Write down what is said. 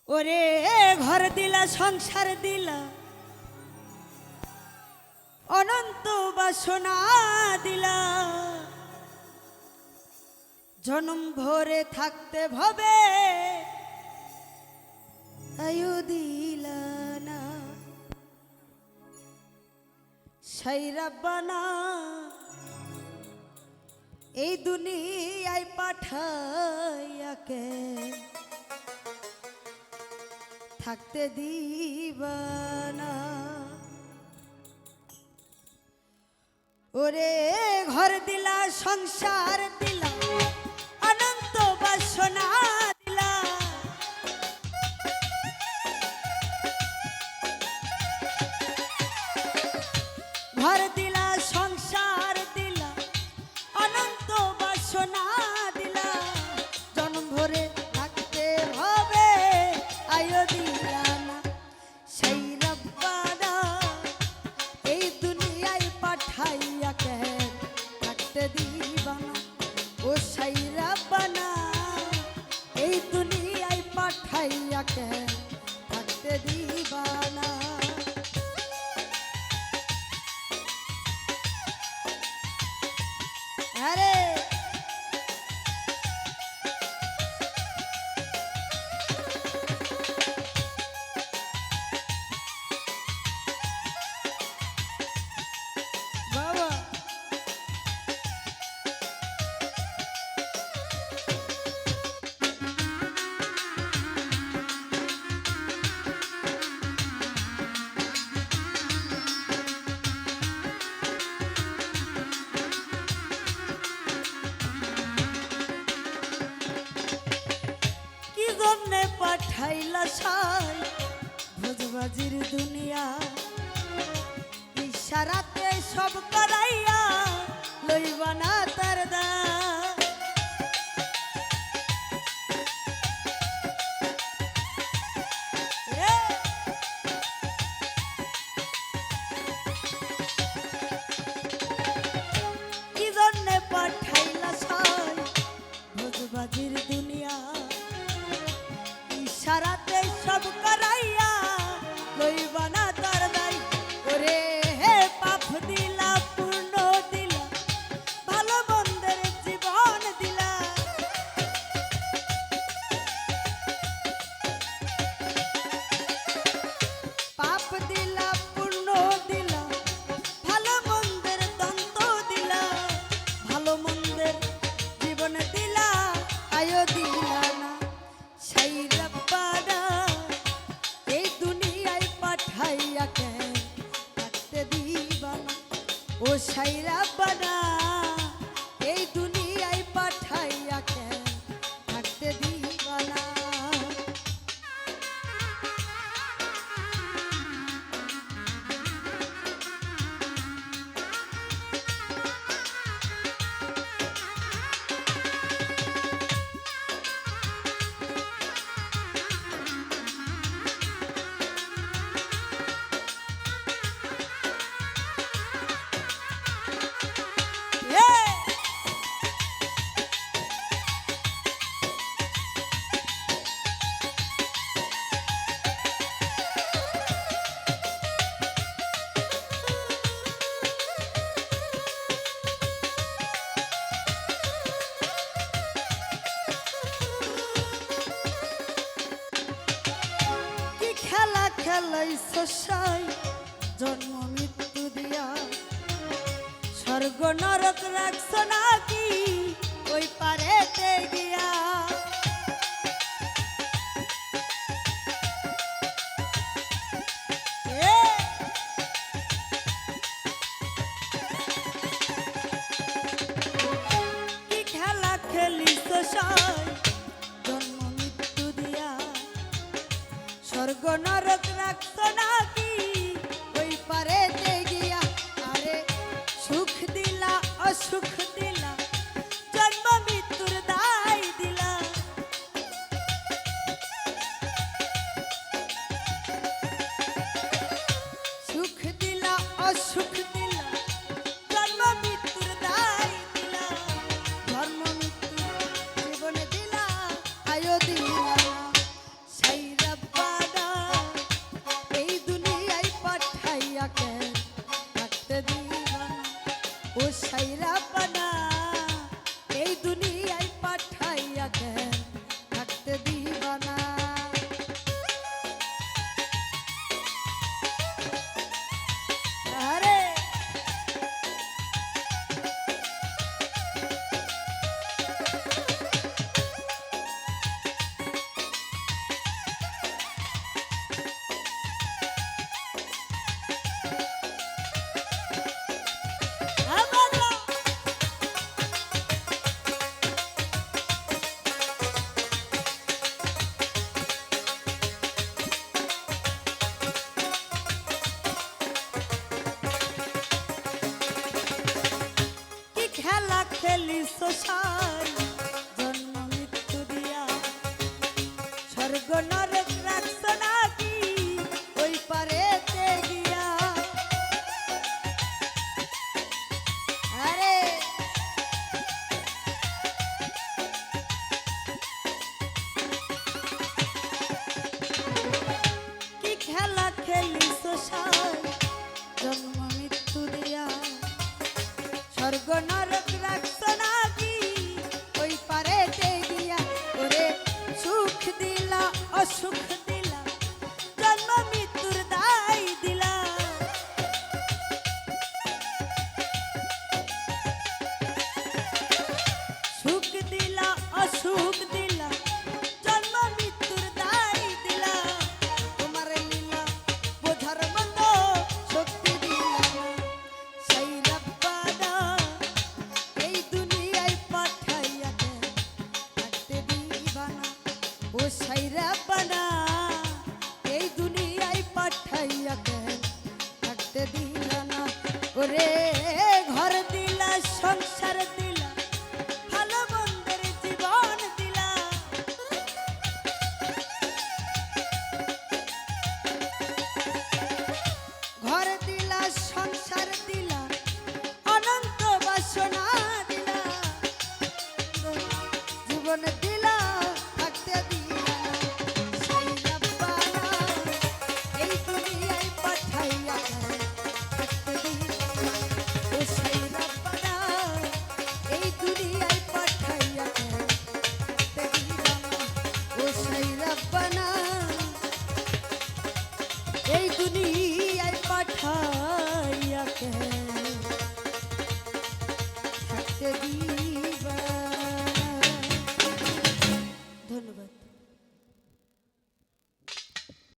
ওরে ঘর দিলা সংসার দিলা অনন্ত বাসনা দিলা জন্ম ভরে থাকতে ভবে আয়ু দিলা না সেই রাব্বানা এই দুনিয়ায় পাঠাইয়াকে থাকতে দিবানা ওরে ঘর দিলা সংসার দিলা অনন্ত বাসনা দিলা ঘর দিলা সংসার দিলা অনন্ত বাসনা দিলা জন্ম ভরে থাকতে হবে আয়ো দিলা না সেই রব্বানা এই দুনিয়ায় পাঠাইয়া কে থাকতে দিবানা ও সেই রব্বানা এই দুনিয়ায় পাঠাইয়া কে থাকতে দিবানা আরে বাবা কি জন্যে পাঠাইলা সাই ভোজবাজির দুনিয়া ইশারাতে সব করাইয়া লইবা না তার দা কি জন্যে পাঠাইলা সাই ভোজবাজির দুনিয়া ইশারাতে সব করাইয়া লইবা না তার দাই ওরে হে পাপ দিলা পূর্ণ দিলা ভালো মন্দের জীবন দিলা পাপ দিলা পূর্ণ দিলা ভালো মন্দের দ্বন্দ্ব দিলা ভালো মন্দের জীবন দিলা আয়ো দিলা না সেই রব্বানা এই দুনিয়ায় পাঠাইয়া কে থাকতে দিবানা ও সেই রব্বানা এই দুনিয়ায় পাঠাইয়া কে থাকতে দিবানা খেলা খেলাইছ সাই জন্ম মৃত্যু দিয়া স্বর্গ নরক রাখছ নাকি ওই পারেতে গিয়া কি খেলা খেলিছ সাই জন্ম মৃত্যু দিয়া স্বর্গ নরক রাখছ নাকি ওই পারেতে গিয়া আরে সুখ দিলা অসুখ দিলা জন্ম মৃত্যুর দায় দিলা সুখ দিলা অসুখ দিলা জন্ম মৃত্যুর দায় দিলা ধর্ম মৃত্যু জীবনে দিলা আয়ো দিলা সেই রব নরক রাখছো নাকি ওই পারেতে গিয়া আরে কি খেলা খেলিছো সাই জন্ম মৃত্যু দিয়া স্বর্গ নরক রাখছো নাকি ওই পারেতে গিয়া ওরে সুখ দিলা অসুখ দিলা জন্ম মৃত্যুর দায় দিলা সুখ দিলা অসুখ দিলা জন্ম মৃত্যুর দায় দিলা তোমার লীলা বোঝার মতো শক্তি দিলা না। সেই রব্বানা এই দুনিয়ায় পাঠাইয়া দেন থাকতে দিবা না ও সেই রব্বানা এই দুনিয়ায় পাঠাইয়া দেন থাকতে দিলা না ওরে ঘর দিলা সংসার দিলা ভালো মন্দের জীবন দিলা ঘর দিলা সংসার দিলা অনন্ত বাসনা দিলা জীবন দিলা থাকতে দিলা না। সেই রব্বানা এই দুনিয়ায় পাঠাইয়া দেন থাকতে দিলা না ও সেই রব্বানা এই দুনিয়ায় পাঠাইয়া দেন থাকতে দিলা না ও সেই রব্বানা এই দুনিয়ায় পাঠাইয়া দেন